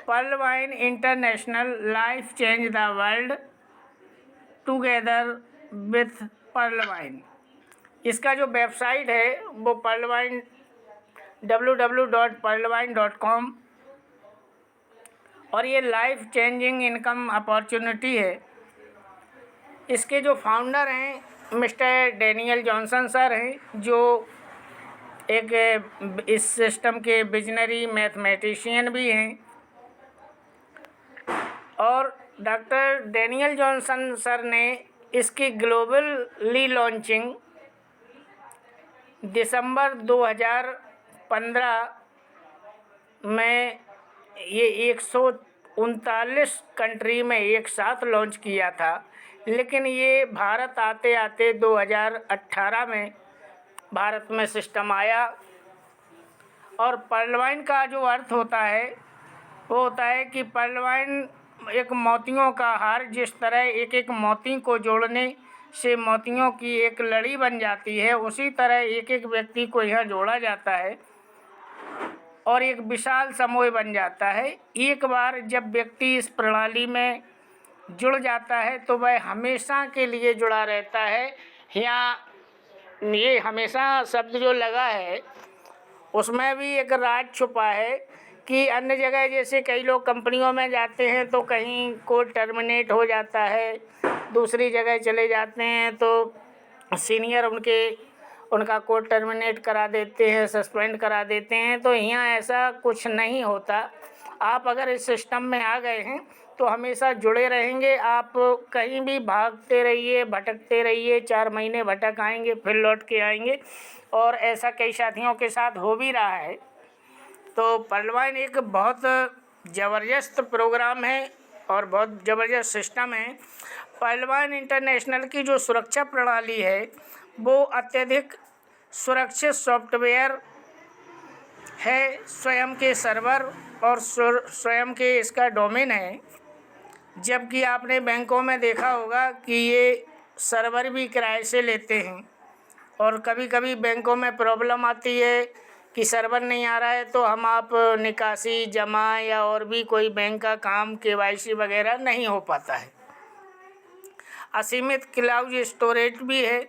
Perl Vine International life change the world together with Pearl Vine. इसका जो website है वो पर्ल वाइन www.pearlwine.com और ये लाइफ चेंजिंग इनकम अपॉर्चुनिटी है। इसके जो फाउंडर हैं मिस्टर डेनियल जॉनसन सर हैं, जो एक इस सिस्टम के विजनरी मैथमेटिशियन भी हैं। और डॉक्टर डेनियल जॉनसन सर ने इसकी ग्लोबली लॉन्चिंग दिसंबर 2015 में ये 139 कंट्री में एक साथ लॉन्च किया था, लेकिन ये भारत आते आते 2018 में भारत में सिस्टम आया। और पर्ल वाइन का जो अर्थ होता है वो होता है कि पर्ल वाइन एक मोतियों का हार, जिस तरह एक एक मोती को जोड़ने से मोतियों की एक लड़ी बन जाती है, उसी तरह एक एक व्यक्ति को यहाँ जोड़ा जाता है और एक विशाल समूह बन जाता है। एक बार जब व्यक्ति इस प्रणाली में जुड़ जाता है तो वह हमेशा के लिए जुड़ा रहता है। यहाँ ये हमेशा शब्द जो लगा है उसमें भी एक राज छुपा है कि अन्य जगह जैसे कई लोग कंपनियों में जाते हैं तो कहीं कोड टर्मिनेट हो जाता है, दूसरी जगह चले जाते हैं तो सीनियर उनका कोड टर्मिनेट करा देते हैं, सस्पेंड करा देते हैं। तो यहाँ ऐसा कुछ नहीं होता। आप अगर इस सिस्टम में आ गए हैं तो हमेशा जुड़े रहेंगे। आप कहीं भी भागते रहिए, भटकते रहिए, 4 महीने भटक आएंगे, फिर लौट के आएंगे, और ऐसा कई साथियों के साथ हो भी रहा है। तो पर्ल वाइन एक बहुत ज़बरदस्त प्रोग्राम है और बहुत ज़बरदस्त सिस्टम है। पर्ल वाइन इंटरनेशनल की जो सुरक्षा प्रणाली है वो अत्यधिक सुरक्षित सॉफ्टवेयर है, स्वयं के सर्वर और स्वयं के इसका डोमेन है। जबकि आपने बैंकों में देखा होगा कि ये सर्वर भी किराए से लेते हैं और कभी कभी बैंकों में प्रॉब्लम आती है कि सर्वर नहीं आ रहा है तो हम आप निकासी, जमा या और भी कोई बैंक का काम, केवाईसी वगैरह नहीं हो पाता है। असीमित क्लाउड स्टोरेज भी है,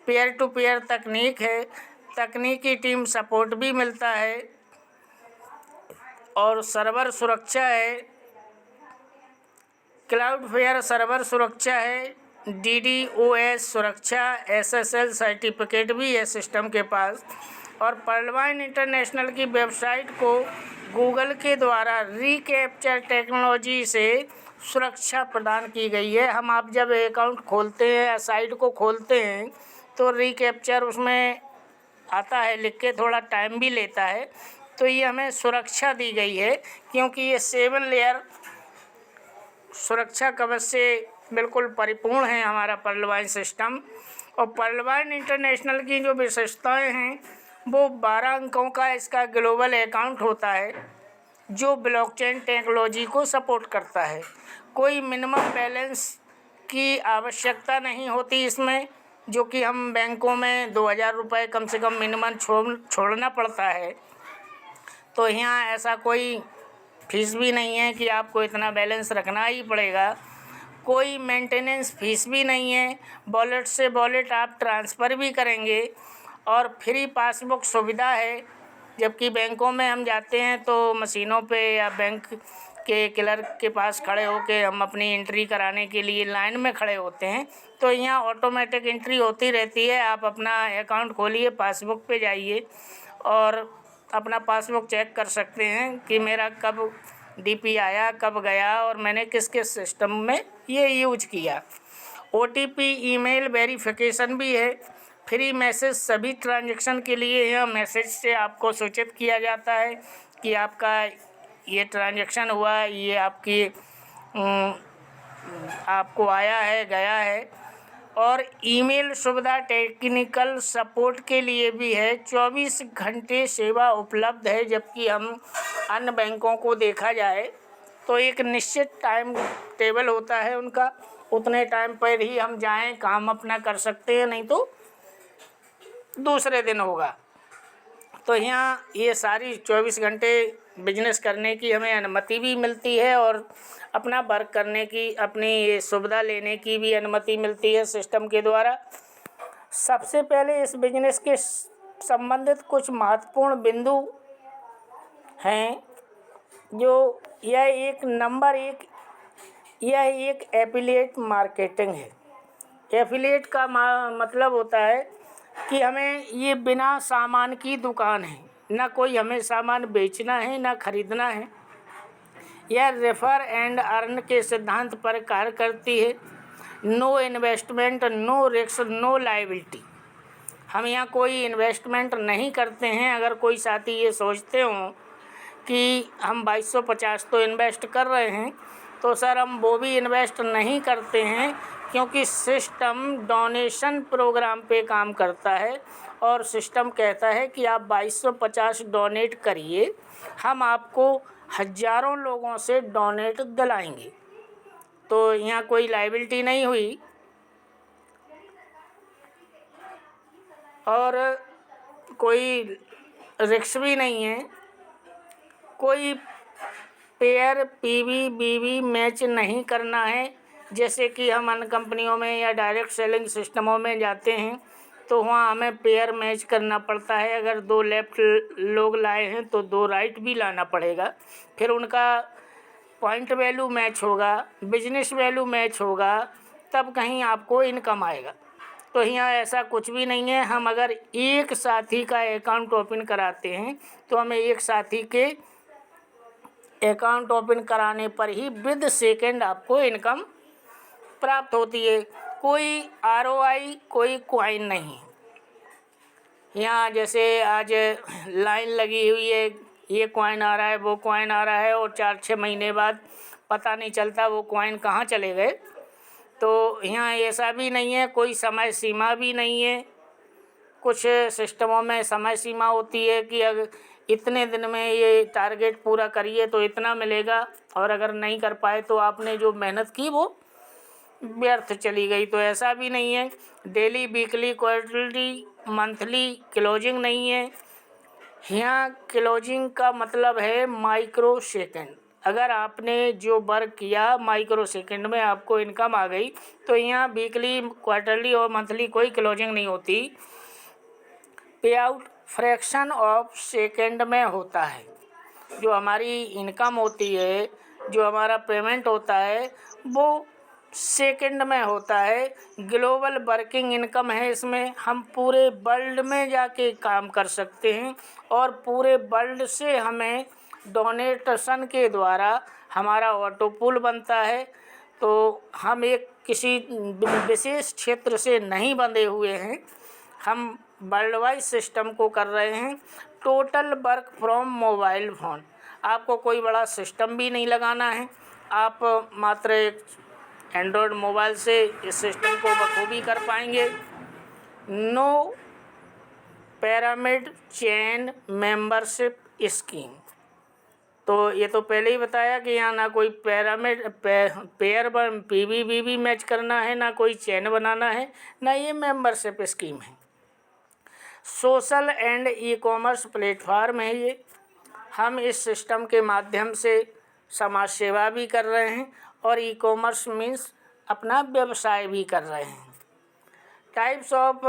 पेयर टू पेयर तकनीक है, तकनीकी टीम सपोर्ट भी मिलता है और सर्वर सुरक्षा है, क्लाउडफेयर सर्वर सुरक्षा है, DDoS सुरक्षा, SSL सर्टिफिकेट भी है सिस्टम के पास। और पर्ल वाइन इंटरनेशनल की वेबसाइट को गूगल के द्वारा रिकैप्चर टेक्नोलॉजी से सुरक्षा प्रदान की गई है। आप जब अकाउंट खोलते हैं या साइट को खोलते हैं तो रिकैप्चर उसमें आता है लिख के, थोड़ा टाइम भी लेता है। तो ये हमें सुरक्षा दी गई है क्योंकि ये 7 लेयर सुरक्षा कवच से बिल्कुल परिपूर्ण है हमारा पर्ल वाइन सिस्टम। और पर्ल वाइन इंटरनेशनल की जो विशेषताएं हैं वो 12 अंकों का इसका ग्लोबल अकाउंट होता है जो ब्लॉकचेन टेक्नोलॉजी को सपोर्ट करता है। कोई मिनिमम बैलेंस की आवश्यकता नहीं होती इसमें, जो कि हम बैंकों में 2000 रुपये कम से कम मिनिमम छोड़ना पड़ता है। तो यहाँ ऐसा कोई फीस भी नहीं है कि आपको इतना बैलेंस रखना ही पड़ेगा। कोई मेंटेनेंस फीस भी नहीं है। वॉलेट से वॉलेट आप ट्रांसफ़र भी करेंगे और फ्री पासबुक सुविधा है। जबकि बैंकों में हम जाते हैं तो मशीनों पे या बैंक के क्लर्क के पास खड़े होके हम अपनी एंट्री कराने के लिए लाइन में खड़े होते हैं, तो यहाँ ऑटोमेटिक एंट्री होती रहती है। आप अपना अकाउंट खोलिए, पासबुक पे जाइए और अपना पासबुक चेक कर सकते हैं कि मेरा कब DP आया, कब गया और मैंने किस किस सिस्टम में ये यूज किया। OTP ईमेल वेरिफिकेशन भी है। फ्री मैसेज सभी ट्रांजैक्शन के लिए, यह मैसेज से आपको सूचित किया जाता है कि आपका ये ट्रांजैक्शन हुआ, ये आपको आया है, गया है। और ईमेल सुविधा टेक्निकल सपोर्ट के लिए भी है। 24 घंटे सेवा उपलब्ध है। जबकि हम अन्य बैंकों को देखा जाए तो एक निश्चित टाइम टेबल होता है उनका, उतने टाइम पर ही हम जाएं, काम अपना कर सकते हैं, नहीं तो दूसरे दिन होगा। तो यहाँ ये सारी 24 घंटे बिजनेस करने की हमें अनुमति भी मिलती है और अपना वर्क करने की, अपनी सुविधा लेने की भी अनुमति मिलती है सिस्टम के द्वारा। सबसे पहले इस बिजनेस के संबंधित कुछ महत्वपूर्ण बिंदु हैं जो यह एक एफिलिएट मार्केटिंग है। एफिलिएट का मतलब होता है कि हमें ये बिना सामान की दुकान है, ना कोई हमें सामान बेचना है ना खरीदना है। यह रेफर एंड अर्न के सिद्धांत पर कार्य करती है। No investment, no risk, no liability. हम यहाँ कोई इन्वेस्टमेंट नहीं करते हैं। अगर कोई साथी ये सोचते हों कि हम 2250 तो इन्वेस्ट कर रहे हैं, तो सर हम वो भी इन्वेस्ट नहीं करते हैं, क्योंकि सिस्टम डोनेशन प्रोग्राम पे काम करता है और सिस्टम कहता है कि आप 2250 डोनेट करिए, हम आपको हज़ारों लोगों से डोनेट दिलाएंगे। तो यहाँ कोई लायबिलिटी नहीं हुई और कोई रिस्क भी नहीं है। कोई पेयर पीवी बीवी मैच नहीं करना है। जैसे कि हम अन्य कंपनियों में या डायरेक्ट सेलिंग सिस्टमों में जाते हैं तो वहाँ हमें पेयर मैच करना पड़ता है। अगर 2 लेफ्ट लोग लाए हैं तो 2 राइट भी लाना पड़ेगा, फिर उनका पॉइंट वैल्यू मैच होगा, बिजनेस वैल्यू मैच होगा, तब कहीं आपको इनकम आएगा। तो यहाँ ऐसा कुछ भी नहीं है। हम अगर एक साथी का अकाउंट ओपन कराते हैं तो हमें एक साथी के अकाउंट ओपन कराने पर ही विद सेकेंड आपको इनकम प्राप्त होती है। कोई ROI, कोई कॉइन नहीं। यहाँ जैसे आज लाइन लगी हुई है, ये कॉइन आ रहा है, वो कॉइन आ रहा है, और 4-6 महीने बाद पता नहीं चलता वो कॉइन कहाँ चले गए। तो यहाँ ऐसा भी नहीं है, कोई समय सीमा भी नहीं है। कुछ सिस्टमों में समय सीमा होती है कि अगर इतने दिन में ये टारगेट पूरा करिए तो इतना मिलेगा, और अगर नहीं कर पाए तो आपने जो मेहनत की वो व्यर्थ चली गई। तो ऐसा भी नहीं है। Daily, weekly, quarterly, monthly closing नहीं है। यहाँ क्लोजिंग का मतलब है माइक्रो सेकंड। अगर आपने जो वर्क किया माइक्रो सेकंड में आपको इनकम आ गई, तो यहाँ वीकली, क्वार्टरली और मंथली कोई क्लोजिंग नहीं होती। पे आउट फ्रैक्शन ऑफ सेकंड में होता है। जो हमारी इनकम होती है, जो हमारा पेमेंट होता है, वो सेकंड में होता है। ग्लोबल वर्किंग इनकम है। इसमें हम पूरे वर्ल्ड में जाके काम कर सकते हैं और पूरे वर्ल्ड से हमें डोनेशन के द्वारा हमारा ऑटो पूल बनता है। तो हम एक किसी विशेष क्षेत्र से नहीं बंधे हुए हैं, हम वर्ल्ड वाइड सिस्टम को कर रहे हैं। Total work from mobile phone. आपको कोई बड़ा सिस्टम भी नहीं लगाना है, आप मात्र एक एंड्रॉयड मोबाइल से इस सिस्टम को बखूबी कर पाएंगे। No pyramid chain membership scheme. तो ये तो पहले ही बताया कि यहाँ ना कोई पेयर PV मैच करना है, ना कोई चेन बनाना है, ना ये मेंबरशिप स्कीम है। सोशल एंड ई-कॉमर्स प्लेटफार्म है ये। हम इस सिस्टम के माध्यम से समाज सेवा भी कर रहे हैं और ई-कॉमर्स मीन्स अपना व्यवसाय भी कर रहे हैं। Types of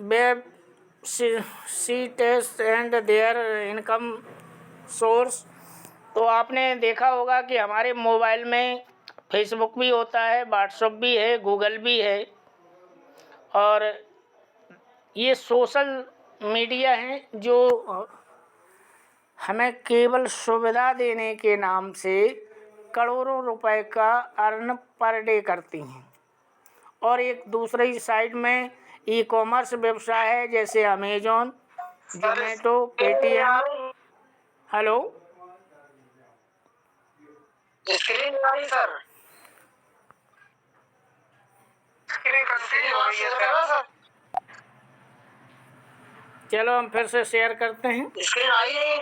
web sites and their income source. तो आपने देखा होगा कि हमारे मोबाइल में फेसबुक भी होता है, व्हाट्सएप भी है, गूगल भी है, और ये सोशल मीडिया हैं जो हमें केवल सुविधा देने के नाम से करोड़ों रुपए का अर्न पर डे करती हैं। और एक दूसरी साइड में ई-कॉमर्स व्यवसाय है, जैसे Amazon, Zomato, Paytm. Hello, screen आई सर, स्क्रीन कंटिन्यू हो रही है सर। चलो हम फिर से शेयर करते हैं। स्क्रीन आई नहीं,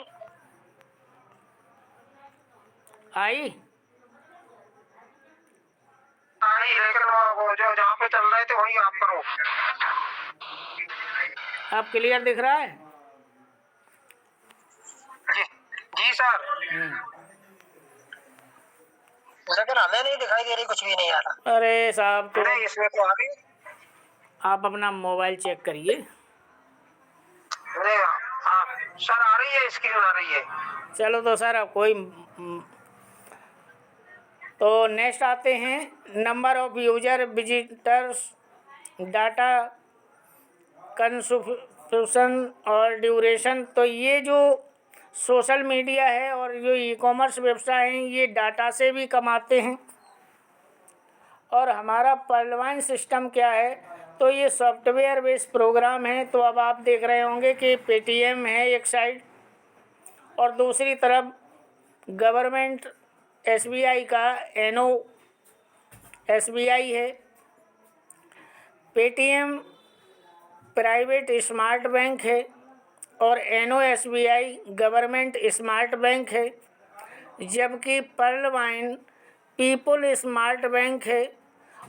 आई लेकिन वो जो जहाँ पे चल रहे थे वहीं आप करो। अब क्लियर दिख रहा है? सर, लेकिन हमें नहीं दिखाई दे रही, कुछ भी नहीं आ रहा। अरे साहब, तो नहीं इसमें तो आ गई। आप अपना मोबाइल चेक करिए। नहीं हाँ सर, आ रही है, स्क्रीन आ रही है। चलो तो सर, अब कोई तो नेक्स्ट आते हैं, number of user visitors, data consumption और ड्यूरेशन। तो ये जो सोशल मीडिया है और जो ई कॉमर्स व्यवसाय हैं, ये डाटा से भी कमाते हैं। और हमारा पर्लवाइन सिस्टम क्या है, तो ये सॉफ्टवेयर बेस्ड प्रोग्राम है। तो अब आप देख रहे होंगे कि पेटीएम है एक साइड, और दूसरी तरफ गवर्नमेंट एसबीआई का एनो एसबीआई है। पेटीएम प्राइवेट स्मार्ट बैंक है और एनो एसबीआई गवर्नमेंट स्मार्ट बैंक है, जबकि पर्लवाइन पीपल स्मार्ट बैंक है।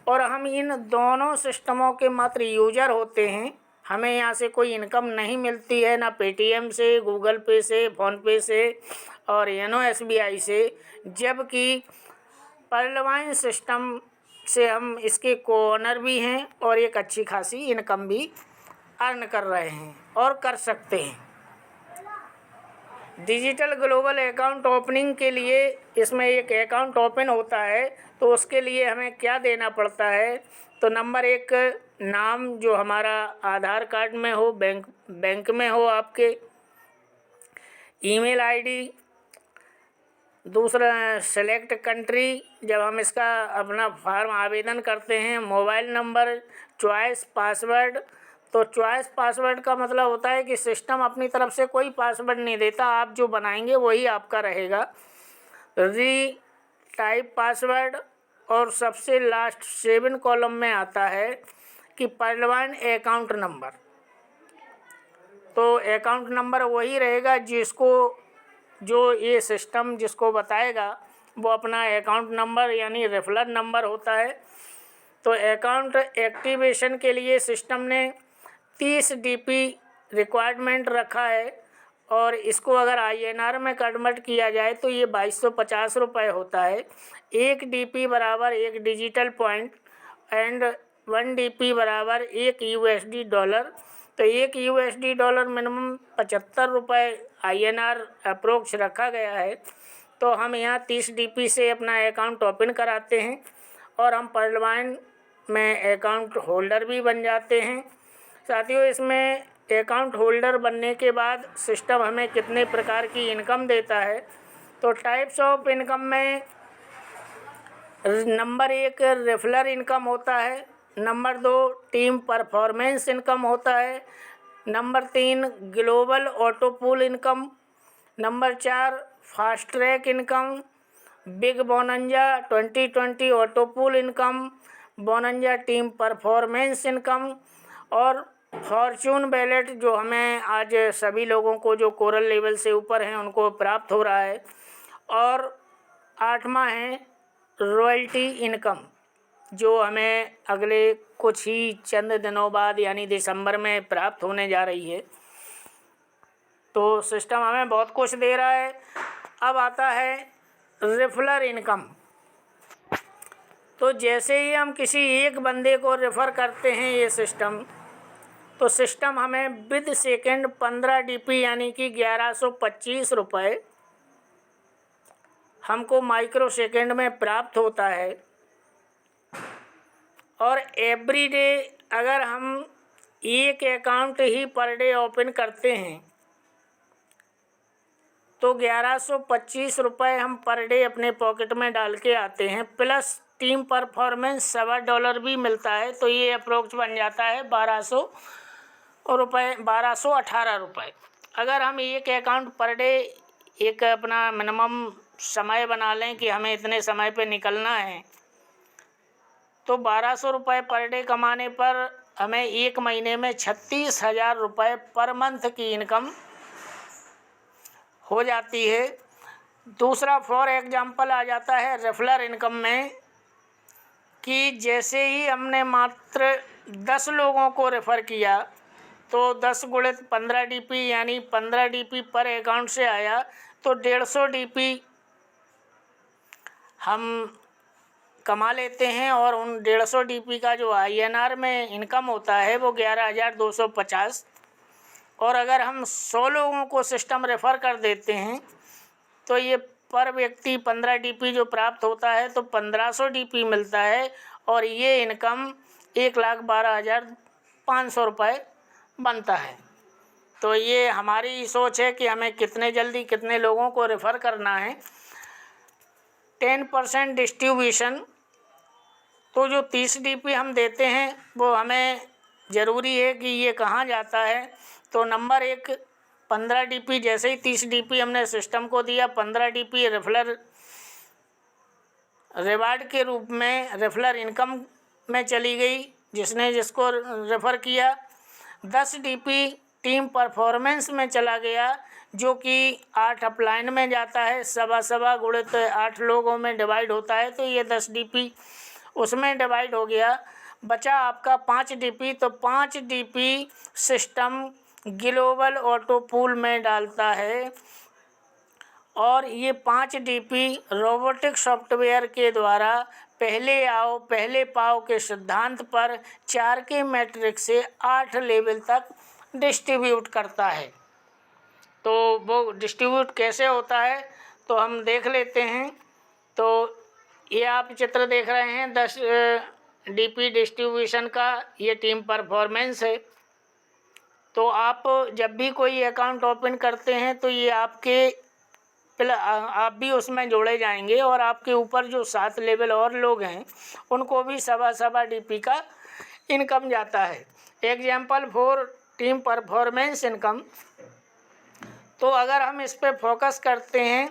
और हम इन दोनों सिस्टमों के मात्र यूजर होते हैं। हमें यहाँ से कोई इनकम नहीं मिलती है, ना पेटीएम से, गूगल पे से, फ़ोनपे से और एनो एसबीआई से। जबकि पर्लवाइन सिस्टम से हम इसके कोऑनर भी हैं और एक अच्छी खासी इनकम भी अर्न कर रहे हैं और कर सकते हैं। डिजिटल ग्लोबल अकाउंट ओपनिंग के लिए इसमें एक अकाउंट ओपन होता है, तो उसके लिए हमें क्या देना पड़ता है, तो नंबर 1 नाम जो हमारा आधार कार्ड में हो, बैंक में हो आपके, ईमेल आईडी, दूसरा सेलेक्ट कंट्री जब हम इसका अपना फॉर्म आवेदन करते हैं, मोबाइल नंबर, चॉइस पासवर्ड। तो चॉइस पासवर्ड का मतलब होता है कि सिस्टम अपनी तरफ से कोई पासवर्ड नहीं देता, आप जो बनाएंगे वही आपका रहेगा। री टाइप पासवर्ड, और सबसे लास्ट 7 कॉलम में आता है कि पर्लवाइन अकाउंट नंबर। तो अकाउंट नंबर वही रहेगा जो ये सिस्टम जिसको बताएगा वो अपना अकाउंट नंबर यानी रेफरल नंबर होता है। तो अकाउंट एक्टिवेशन के लिए सिस्टम ने 30 डीपी रिक्वायरमेंट रखा है, और इसको अगर INR में कन्वर्ट किया जाए तो ये 2250 रुपये होता है। 1 डीपी बराबर 1 डिजिटल पॉइंट एंड 1 डीपी बराबर 1 USD डॉलर। तो 1 USD डॉलर मिनिमम 75 रुपये INR अप्रोक्स रखा गया है। तो हम यहाँ 30 डीपी से अपना अकाउंट ओपन कराते हैं और हम पर्लवाइन में अकाउंट होल्डर भी बन जाते हैं। साथियों, इसमें अकाउंट होल्डर बनने के बाद सिस्टम हमें कितने प्रकार की इनकम देता है, तो टाइप्स ऑफ इनकम में नंबर 1 रेफरल इनकम होता है, नंबर 2 टीम परफॉर्मेंस इनकम होता है, number 3 global auto pool income, number 4 fast track income, big bonanza 2020 auto pool income, bonanza team performance income, और फॉर्चून बैलेट जो हमें आज सभी लोगों को जो कोरल लेवल से ऊपर हैं उनको प्राप्त हो रहा है। और 8वां है रॉयल्टी इनकम, जो हमें अगले कुछ ही चंद दिनों बाद यानी दिसंबर में प्राप्त होने जा रही है। तो सिस्टम हमें बहुत कुछ दे रहा है। अब आता है रेफरल इनकम। तो जैसे ही हम किसी एक बंदे को रेफ़र करते हैं ये सिस्टम, तो सिस्टम हमें विद सेकेंड 15 डीपी यानी कि 1125 रुपये हमको माइक्रो सेकेंड में प्राप्त होता है। और एवरी डे अगर हम एक अकाउंट ही पर डे ओपन करते हैं तो 1125 रुपये हम पर डे अपने पॉकेट में डाल के आते हैं, प्लस टीम परफॉर्मेंस $7 भी मिलता है। तो ये अप्रोक्स बन जाता है 1218 रुपये। अगर हम एक अकाउंट पर डे एक अपना मिनिमम समय बना लें कि हमें इतने समय पे निकलना है, तो 1200 रुपये पर डे कमाने पर हमें एक महीने में 36,000 रुपये पर मंथ की इनकम हो जाती है। दूसरा फॉर एग्जांपल आ जाता है रेफरल इनकम में कि जैसे ही हमने मात्र 10 लोगों को रेफ़र किया तो 10 गुणित 15 डीपी यानी 15 डीपी पर अकाउंट से आया, तो 150 DP हम कमा लेते हैं और उन 150 DP का जो INR में इनकम होता है वो 11,250। और अगर हम 100 लोगों को सिस्टम रेफ़र कर देते हैं तो ये पर व्यक्ति 15 DP जो प्राप्त होता है तो 1500 DP मिलता है और ये इनकम 1,12,500 रुपये बनता है। तो ये हमारी सोच है कि हमें कितने जल्दी कितने लोगों को रेफ़र करना है। 10% डिस्ट्रीब्यूशन, तो जो 30 DP हम देते हैं वो हमें ज़रूरी है कि ये कहाँ जाता है। तो नंबर 1 15 DP, जैसे ही 30 DP हमने सिस्टम को दिया, 15 DP रेफरल रिवार्ड के रूप में रेफरल इनकम में चली गई जिसने जिसको रेफ़र किया। 10 DP टीम परफॉर्मेंस में चला गया जो कि 8 अपलाइन में जाता है, सवा गुणित 8 लोगों में डिवाइड होता है, तो ये 10 DP उसमें डिवाइड हो गया। बचा आपका 5 DP, तो 5 DP system global auto pool में डालता है और ये 5 DP रोबोटिक सॉफ्टवेयर के द्वारा पहले आओ पहले पाओ के सिद्धांत पर 4 के मैट्रिक्स से 8 लेवल तक डिस्ट्रीब्यूट करता है। तो वो डिस्ट्रीब्यूट कैसे होता है तो हम देख लेते हैं। तो ये आप चित्र देख रहे हैं 10 DP डिस्ट्रीब्यूशन का, ये टीम परफॉर्मेंस है। तो आप जब भी कोई अकाउंट ओपन करते हैं तो ये आप भी उसमें जोड़े जाएंगे और आपके ऊपर जो 7 लेवल और लोग हैं उनको भी सवा DP का इनकम जाता है। Example for team performance income, तो अगर हम इस पे फोकस करते हैं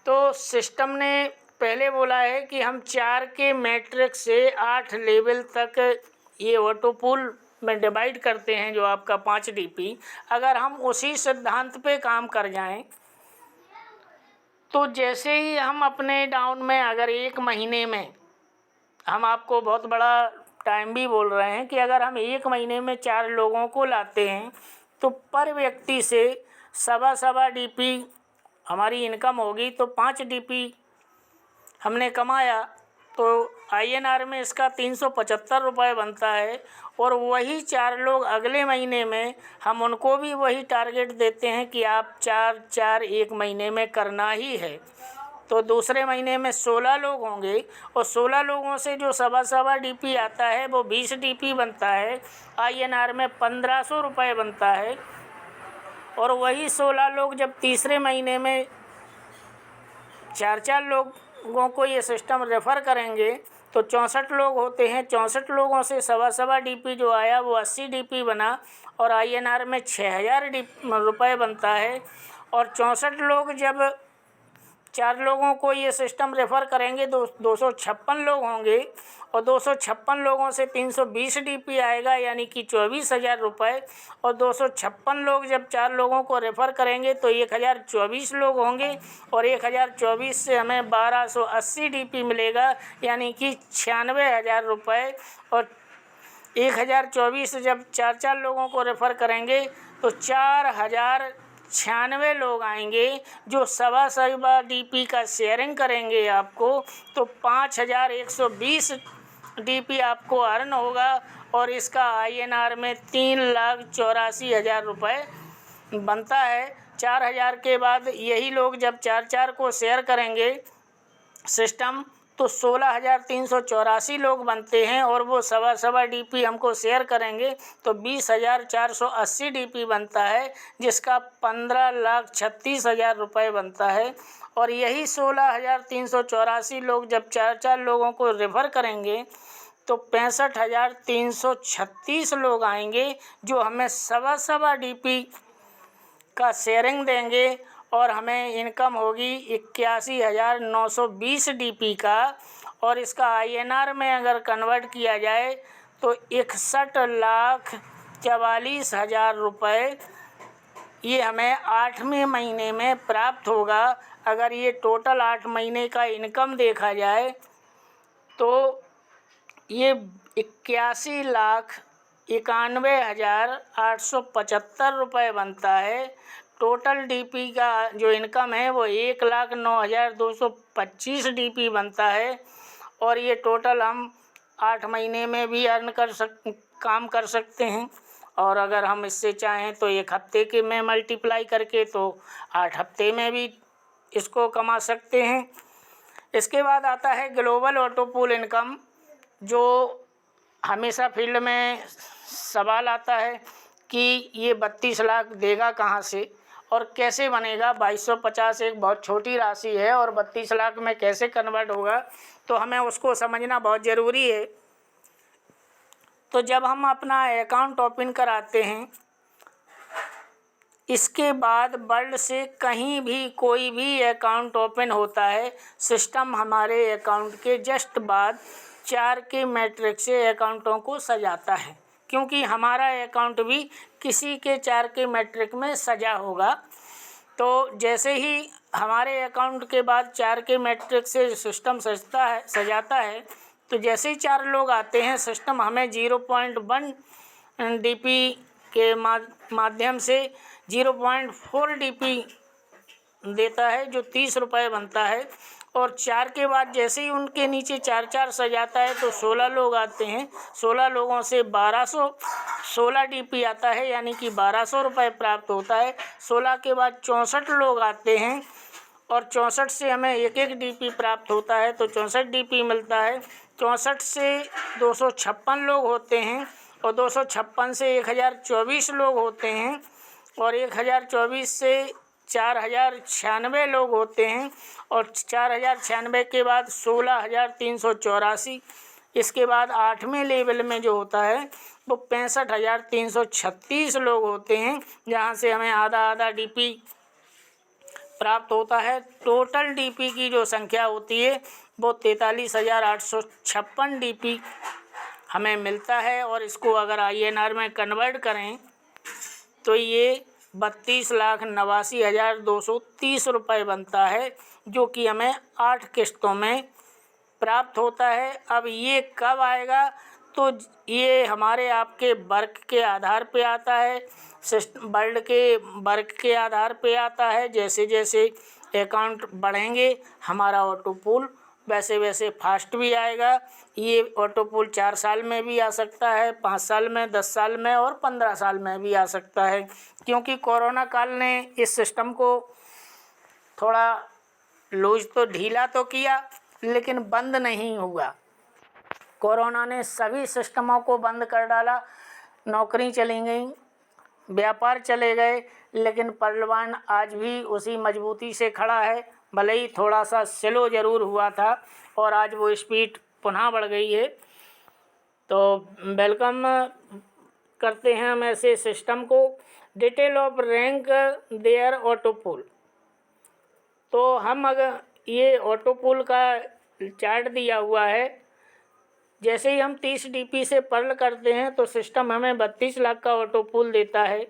तो सिस्टम ने पहले बोला है कि हम 4 के मैट्रिक्स से 8 लेवल तक ये ऑटो पूल में डिवाइड करते हैं जो आपका 5 DP। अगर हम उसी सिद्धांत पे काम कर जाएं तो जैसे ही हम अपने डाउन में अगर 1 महीने में, हम आपको बहुत बड़ा टाइम भी बोल रहे हैं कि अगर हम 1 महीने में 4 लोगों को लाते हैं तो पर व्यक्ति से सवा DP हमारी इनकम होगी। तो 5 DP हमने कमाया तो INR में इसका 375 रुपये बनता है और वही 4 लोग अगले महीने में हम उनको भी वही टारगेट देते हैं कि आप 4 1 महीने में करना ही है। तो दूसरे महीने में 16 लोग होंगे और 16 लोगों से जो सवा DP आता है वो 20 DP बनता है, INR में 1500 रुपये बनता है। और वही 16 लोग जब तीसरे महीने में 4 लोगों को ये सिस्टम रेफ़र करेंगे तो 64 लोग होते हैं। 64 लोगों से सवा DP जो आया वो 80 DP बना और INR में 6000 रुपये बनता है। और 64 लोग जब 4 लोगों को ये सिस्टम रेफ़र करेंगे 256 लोग होंगे और 256 लोगों से 320 DP आएगा यानी कि 24,000 रुपये। और 256 लोग जब 4 लोगों को रेफ़र करेंगे तो 1024 लोग होंगे और 1024 से हमें 1280 DP मिलेगा यानी कि 96,000 रुपये। और 1024 जब 4 लोगों को रेफ़र करेंगे तो 4096 लोग आएंगे जो सवा DP का शेयरिंग करेंगे आपको, तो 5120 DP आपको अर्न होगा और इसका INR में 3,84,000 रुपये बनता है। 4000 के बाद यही लोग जब 4 को शेयर करेंगे सिस्टम तो 16,384 लोग बनते हैं और वो सवा DP हमको शेयर करेंगे तो 20,480 DP बनता है जिसका 15,36,000 रुपये बनता है। और यही 16,384 लोग जब 4 लोगों को रेफ़र करेंगे तो 65,336 लोग आएंगे जो हमें सवा DP का शेयरिंग देंगे और हमें इनकम होगी 81,920 DP का। और इसका INR में अगर कन्वर्ट किया जाए तो 61,44,000 रुपये ये हमें 8वें महीने में प्राप्त होगा। अगर ये टोटल 8 महीने का इनकम देखा जाए तो ये 81,91,875 रुपये बनता है। टोटल डीपी का जो इनकम है वो 1,09,225 डीपी बनता है। और ये टोटल हम 8 महीने में भी काम कर सकते हैं, और अगर हम इससे चाहें तो 1 हफ्ते के में मल्टीप्लाई करके तो 8 हफ्ते में भी इसको कमा सकते हैं। इसके बाद आता है ग्लोबल ऑटो पूल इनकम, जो हमेशा फील्ड में सवाल आता है कि ये 32 लाख देगा कहाँ से और कैसे बनेगा। 2250 एक बहुत छोटी राशि है और 32 लाख में कैसे कन्वर्ट होगा, तो हमें उसको समझना बहुत ज़रूरी है। तो जब हम अपना अकाउंट ओपन कराते हैं, इसके बाद वर्ल्ड से कहीं भी कोई भी अकाउंट ओपन होता है, सिस्टम हमारे अकाउंट के जस्ट बाद 4 के मैट्रिक से अकाउंटों को सजाता है, क्योंकि हमारा अकाउंट भी किसी के 4 के मैट्रिक में सजा होगा। तो जैसे ही हमारे अकाउंट के बाद 4 के मैट्रिक से सिस्टम सजाता है, तो जैसे ही 4 लोग आते हैं, सिस्टम हमें 0.1 डीपी के माध्यम से 0.4 डीपी देता है, जो 30 रुपये बनता है। और 4 के बाद जैसे ही उनके नीचे 4-4 सजाता है तो 16 लोग आते हैं। 16 लोगों से 1216 डीपी आता है, यानी कि 1200 रुपये प्राप्त होता है। 16 के बाद 64 लोग आते हैं और 64 से हमें 1-1 डीपी प्राप्त होता है, तो 64 डीपी मिलता है। 64 से 256 लोग होते हैं और 256 से 1024 लोग होते हैं और 1024 से 4096 लोग होते हैं और 4096 के बाद 16,384। इसके बाद 8वें लेवल में जो होता है वो 65,336 लोग होते हैं, जहाँ से हमें आधा डीपी प्राप्त होता है। टोटल डीपी की जो संख्या होती है वो 43,856 डीपी हमें मिलता है। और इसको अगर INR में कन्वर्ट करें तो ये 32,89,230 रुपये बनता है, जो कि हमें 8 किस्तों में प्राप्त होता है। अब ये कब आएगा, तो ये हमारे आपके वर्क के आधार पे आता है, वर्ल्ड के वर्क के आधार पे आता है। जैसे जैसे अकाउंट बढ़ेंगे हमारा ऑटो पूल वैसे वैसे फास्ट भी आएगा। ये ऑटो पूल 4 साल में भी आ सकता है, 5 साल में, 10 साल में और 15 साल में भी आ सकता है, क्योंकि कोरोना काल ने इस सिस्टम को थोड़ा लूज तो ढीला तो किया, लेकिन बंद नहीं हुआ। कोरोना ने सभी सिस्टमों को बंद कर डाला, नौकरी चली गई, व्यापार चले गए, लेकिन पर्लवान आज भी उसी मजबूती से खड़ा है। भले ही थोड़ा सा स्लो ज़रूर हुआ था और आज वो स्पीड पुनः बढ़ गई है। तो वेलकम करते हैं हम ऐसे सिस्टम को। Detail of rank their auto pool. तो हम अगर ये ऑटो पूल का चार्ट दिया हुआ है, जैसे ही हम 30 डीपी से पर्ल करते हैं तो सिस्टम हमें 32 लाख का ऑटो पूल देता है।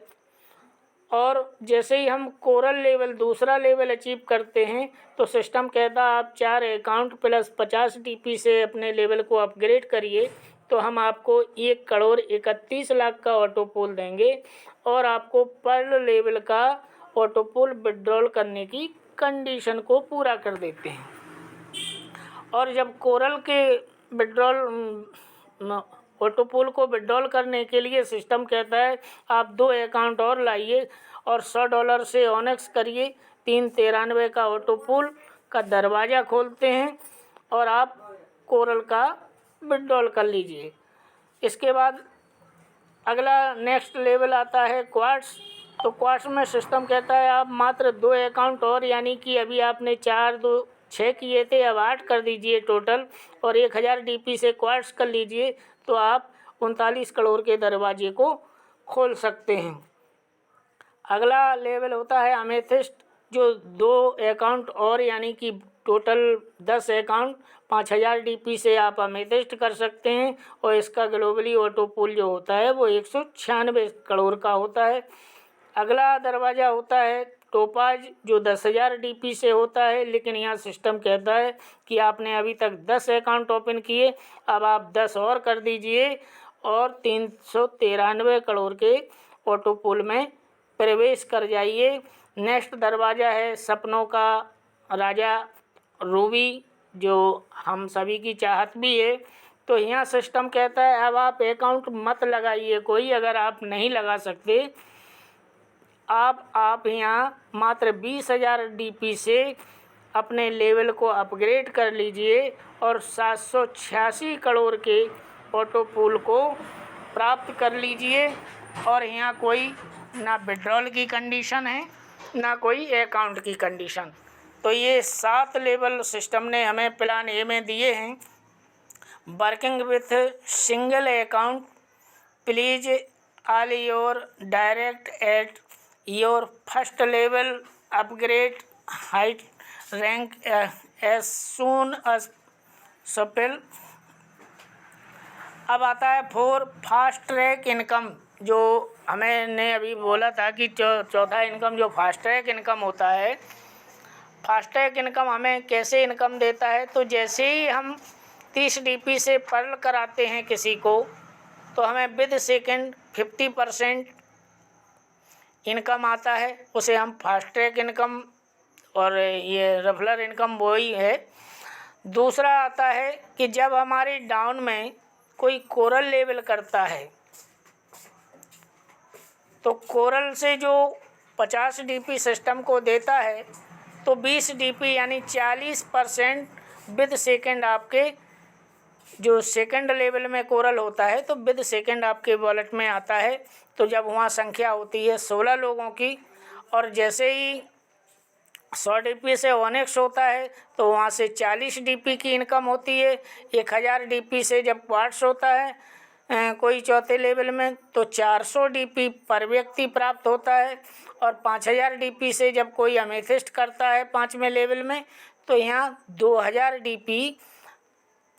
और जैसे ही हम कोरल लेवल दूसरा लेवल अचीव करते हैं तो सिस्टम कहता है आप 4 अकाउंट प्लस 50 डीपी से अपने लेवल को अपग्रेड करिए, तो हम आपको 1,31,00,000 का ऑटो पूल देंगे और आपको पर्ल लेवल का ऑटो पूल विड्रॉल करने की कंडीशन को पूरा कर देते हैं। और जब कोरल के ऑटो पूल को विड्रॉल करने के लिए सिस्टम कहता है आप 2 अकाउंट और लाइए और $100 से ऑनेक्स करिए, 393 का ऑटो पूल का दरवाज़ा खोलते हैं और आप कोरल का विड्रॉल कर लीजिए। इसके बाद अगला नेक्स्ट लेवल आता है क्वार्ट्स। तो क्वार्ट्स में सिस्टम कहता है आप मात्र 2 अकाउंट और, यानी कि अभी आपने 4 2 6 किए थे, अब 8 कर दीजिए टोटल और 1000 डीपी से क्वार्ट्स कर लीजिए, तो आप 39 करोड़ के दरवाजे को खोल सकते हैं। अगला लेवल होता है अमेथिस्ट, जो 2 अकाउंट और, यानी कि टोटल 10 अकाउंट 5000 डीपी से आप अमेथिस्ट कर सकते हैं और इसका ग्लोबली ऑटो पूल जो होता है वो 196 करोड़ का होता है। अगला दरवाज़ा होता है टोपाज, जो 10,000 डीपी से होता है, लेकिन यहाँ सिस्टम कहता है कि आपने अभी तक 10 अकाउंट ओपन किए, अब आप 10 और कर दीजिए और 393 करोड़ के ऑटो पूल में प्रवेश कर जाइए। नेक्स्ट दरवाज़ा है सपनों का राजा रूबी, जो हम सभी की चाहत भी है। तो यहाँ सिस्टम कहता है अब आप अकाउंट मत लगाइए कोई, अगर आप नहीं लगा सकते आप यहाँ मात्र 20,000 DP से अपने लेवल को अपग्रेड कर लीजिए और 786 करोड़ के ऑटो पूल को प्राप्त कर लीजिए। और यहाँ कोई ना विड्रॉल की कंडीशन है ना कोई अकाउंट की कंडीशन। तो ये 7 लेवल सिस्टम ने हमें प्लान ए में दिए हैं। Working with single account, please all your direct at your first level upgrade height rank as soon as possible. अब आता है फॉर फास्ट ट्रैक इनकम, जो हमने अभी बोला था कि चौथा इनकम जो फास्ट ट्रैक इनकम होता है। फास्ट ट्रैक इनकम हमें कैसे इनकम देता है, तो जैसे ही हम 30 DP से पर्ल कराते हैं किसी को, तो हमें विद सेकेंड 50% इनकम आता है, उसे हम फास्ट ट्रैक इनकम, और ये रेफरल इनकम वही है। दूसरा आता है कि जब हमारे डाउन में कोई कोरल लेवल करता है, तो कोरल से जो 50 DP सिस्टम को देता है, तो 20 DP यानी 40% विद सेकेंड आपके जो सेकंड लेवल में कोरल होता है, तो विद सेकंड आपके वॉलेट में आता है। तो जब वहाँ संख्या होती है 16 लोगों की, और जैसे ही 100 DP से ओनेक्स होता है तो वहाँ से 40 DP की इनकम होती है। 1000 DP से जब क्वार्ट्स होता है कोई चौथे लेवल में, तो 400 DP पर व्यक्ति प्राप्त होता है। और 5000 DP से जब कोई अमेथिस्ट करता है 5वें लेवल में, तो यहाँ 2000 DP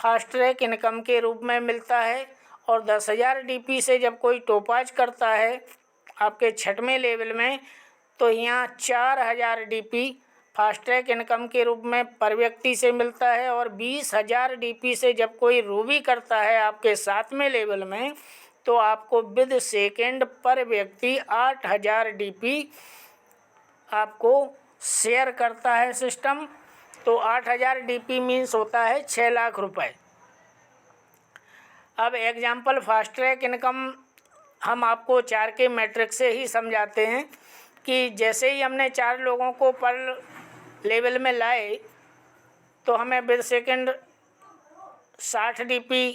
फास्ट ट्रैक इनकम के रूप में मिलता है। और 10,000 DP से जब कोई टोपाज करता है आपके 6वें लेवल में, तो यहाँ 4000 DP फास्ट ट्रैक इनकम के रूप में पर व्यक्ति से मिलता है। और 20,000 DP से जब कोई रूबी करता है आपके 7वें लेवल में, तो आपको विद सेकेंड पर व्यक्ति 8,000 DP आपको शेयर करता है सिस्टम। तो 8,000 DP मीन्स होता है 6 लाख रुपए। अब एग्जाम्पल फास्ट ट्रैक इनकम हम आपको 4 के मैट्रिक्स से ही समझाते हैं कि जैसे ही हमने 4 लोगों को पर लेवल में लाए, तो हमें विद सेकेंड 60 DP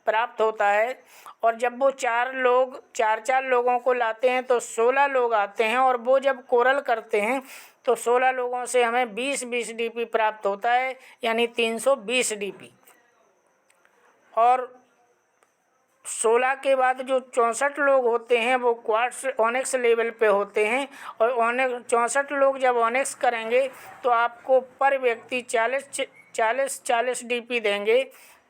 प्राप्त होता है। और जब वो 4 लोगों को लाते हैं तो 16 लोग आते हैं, और वो जब कोरल करते हैं तो 16 लोगों से हमें 20-20 DP प्राप्त होता है, यानी 320 DP। और 16 के बाद जो 64 लोग होते हैं वो क्वार्ट्स ओनेक्स लेवल पे होते हैं। और 64 लोग जब ओनेक्स करेंगे तो आपको पर व्यक्ति 40 DP देंगे।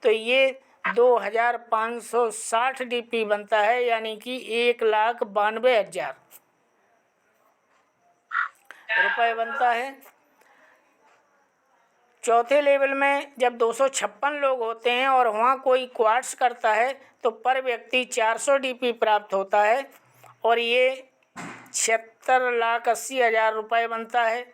तो ये 2560 DP बनता है, यानी कि 1,92,000 रुपये बनता है। चौथे लेवल में जब 256 लोग होते हैं और वहाँ कोई क्वार्ट्स करता है, तो पर व्यक्ति 400 DP प्राप्त होता है, और ये 76,80,000 रुपये बनता है।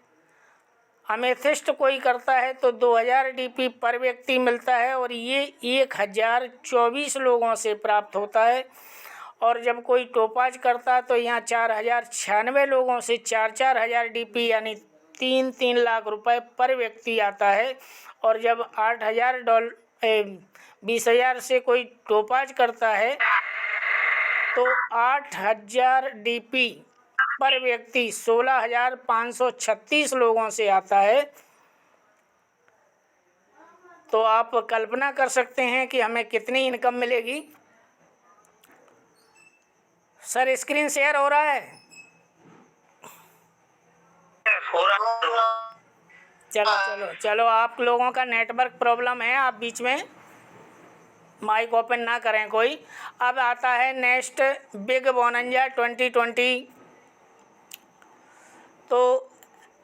अमेथिस्ट कोई करता है तो 2000 DP पर व्यक्ति मिलता है, और ये 1024 लोगों से प्राप्त होता है। और जब कोई टोपाज करता है तो यहाँ 4096 लोगों से 4,000 DP यानी 3 लाख रुपए पर व्यक्ति आता है। और जब 20,000 से कोई टोपाज करता है तो 8,000 DP पर व्यक्ति 16,536 लोगों से आता है। तो आप कल्पना कर सकते हैं कि हमें कितनी इनकम मिलेगी। सर स्क्रीन शेयर हो रहा है? चलो आप लोगों का नेटवर्क प्रॉब्लम है, आप बीच में माइक ओपन ना करें कोई। अब आता है नेक्स्ट बिग बोनंजा 2020। तो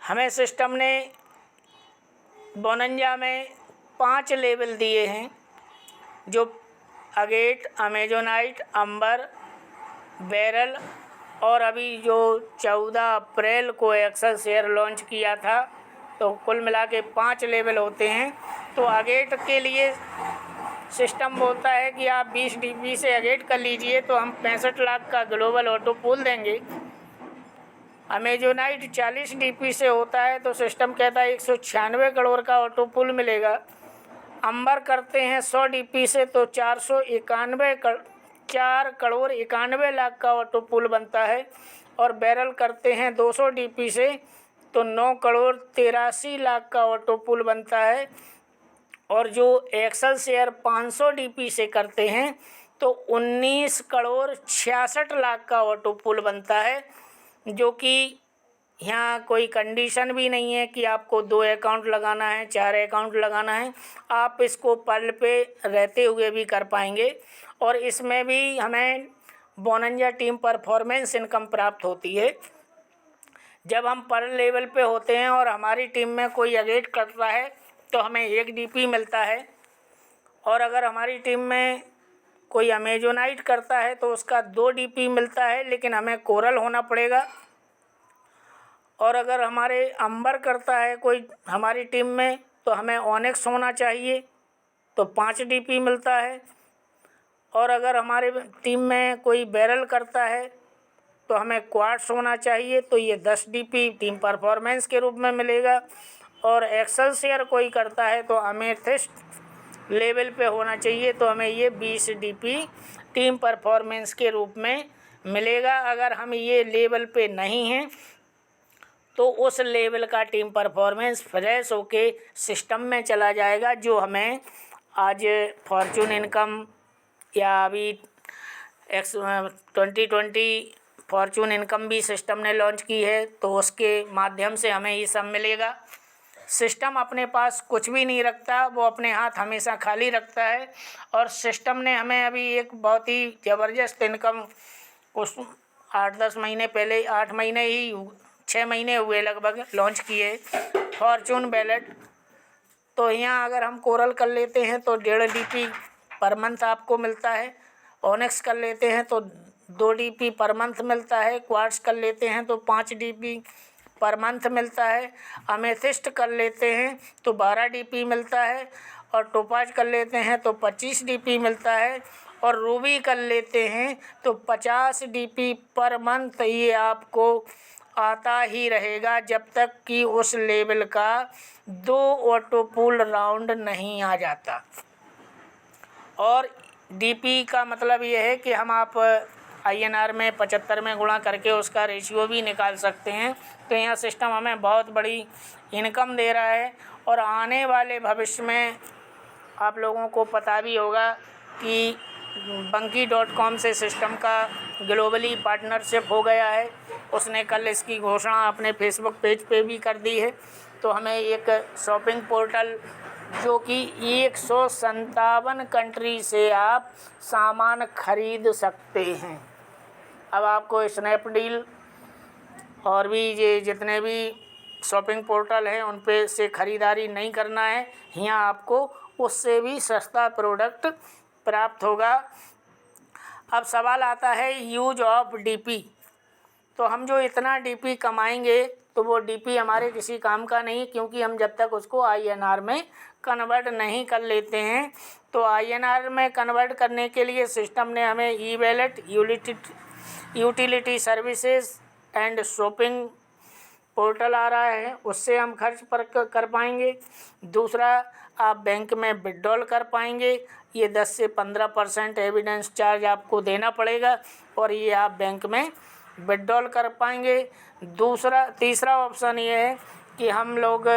हमें सिस्टम ने बोनंजा में 5 लेवल दिए हैं, जो अगेट, अमेजोनाइट, अंबर, बैरल और अभी जो 14 अप्रैल को एक्सेल शेयर लॉन्च किया था, तो कुल मिला के 5 लेवल होते हैं। तो अगेट के लिए सिस्टम बोलता है कि आप 20 DP से अगेट कर लीजिए तो हम 65 लाख का ग्लोबल ऑटो पूल देंगे। अमेजोनाइट 40 DP से होता है तो सिस्टम कहता है 196 करोड़ का ऑटो पूल मिलेगा। अंबर करते हैं 100 DP से तो 4 करोड़ 91 लाख का ऑटो पूल बनता है। और बैरल करते हैं 200 DP से तो 9 करोड़ 83 लाख का ऑटो पूल बनता है। और जो एक्सेल शेयर 500 DP से करते हैं तो 19 करोड़ 66 लाख का ऑटो पूल बनता है, जो कि यहाँ कोई कंडीशन भी नहीं है कि आपको 2 अकाउंट लगाना है, 4 अकाउंट लगाना है। आप इसको पर्ल पे रहते हुए भी कर पाएंगे। और इसमें भी हमें बोनंजा टीम परफॉर्मेंस इनकम प्राप्त होती है। जब हम पर्ल लेवल पे होते हैं और हमारी टीम में कोई अगेट करता है तो हमें 1 DP मिलता है। और अगर हमारी टीम में कोई अमेजोनाइट करता है तो उसका 2 DP मिलता है, लेकिन हमें कोरल होना पड़ेगा। और अगर हमारे अंबर करता है कोई हमारी टीम में तो हमें ऑनिक्स होना चाहिए तो 5 DP मिलता है। और अगर हमारे टीम में कोई बैरल करता है तो हमें क्वार्ट्स होना चाहिए तो ये 10 DP टीम परफॉर्मेंस के रूप में मिलेगा। और एक्सेल शेयर कोई करता है तो अमेथिस्ट लेवल पे होना चाहिए तो हमें ये 20 DP टीम परफॉर्मेंस के रूप में मिलेगा। अगर हम ये लेवल पे नहीं हैं तो उस लेवल का टीम परफॉर्मेंस फ्रेश होके सिस्टम में चला जाएगा, जो हमें आज फॉर्चून इनकम या अभी 2020 फॉर्चून इनकम भी सिस्टम ने लॉन्च की है, तो उसके माध्यम से हमें ये सब मिलेगा। सिस्टम अपने पास कुछ भी नहीं रखता, वो अपने हाथ हमेशा खाली रखता है। और सिस्टम ने हमें अभी एक बहुत ही ज़बरदस्त इनकम कुछ 8-10 महीने पहले, 8 महीने ही 6 महीने हुए लगभग लॉन्च किए फॉर्चून वैलेट। तो यहाँ अगर हम कोरल कर लेते हैं तो 1.5 DP पर मंथ आपको मिलता है। ऑनिक्स कर लेते हैं तो 2 DP पर मंथ मिलता है। क्वार्ट्स कर लेते हैं तो 5 DP पर मंथ मिलता है। अमेथिस्ट कर लेते हैं तो 12 DP मिलता है। और टोपाज कर लेते हैं तो 25 DP मिलता है। और रूबी कर लेते हैं तो 50 DP पर मंथ ये आपको आता ही रहेगा, जब तक कि उस लेवल का 2 ऑटो पूल राउंड नहीं आ जाता। और DP का मतलब ये है कि हम आप INR में 75 में गुणा करके उसका रेशियो भी निकाल सकते हैं। तो यहाँ सिस्टम हमें बहुत बड़ी इनकम दे रहा है। और आने वाले भविष्य में आप लोगों को पता भी होगा कि Bunky.com से सिस्टम का ग्लोबली पार्टनरशिप हो गया है। उसने कल इसकी घोषणा अपने फेसबुक पेज पे भी कर दी है। तो हमें एक शॉपिंग पोर्टल जो कि 157 कंट्री से आप सामान खरीद सकते हैं। अब आपको स्नैपडील और भी ये जितने भी शॉपिंग पोर्टल हैं उन पे से ख़रीदारी नहीं करना है। यहाँ आपको उससे भी सस्ता प्रोडक्ट प्राप्त होगा। अब सवाल आता है यूज ऑफ DP। तो हम जो इतना DP कमाएंगे तो वो DP हमारे किसी काम का नहीं, क्योंकि हम जब तक उसको INR में कन्वर्ट नहीं कर लेते हैं। तो INR में कन्वर्ट करने के लिए सिस्टम ने हमें ewallet, utility services and shopping portal आ रहा है, उससे हम खर्च पर कर पाएंगे। दूसरा, आप बैंक में विड्रॉल कर पाएंगे। ये 10 से 15% एविडेंस चार्ज आपको देना पड़ेगा और ये आप बैंक में विड्रॉल कर पाएंगे। तीसरा ऑप्शन ये है कि हम लोग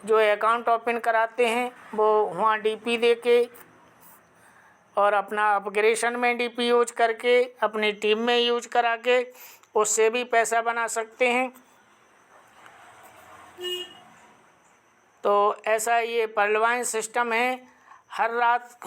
जो अकाउंट ओपन कराते हैं वो वहाँ DP दे के और अपना अपग्रेशन में DP यूज करके अपनी टीम में यूज करा के उससे भी पैसा बना सकते हैं। तो ऐसा ये पर्लवाइन सिस्टम है। हर रात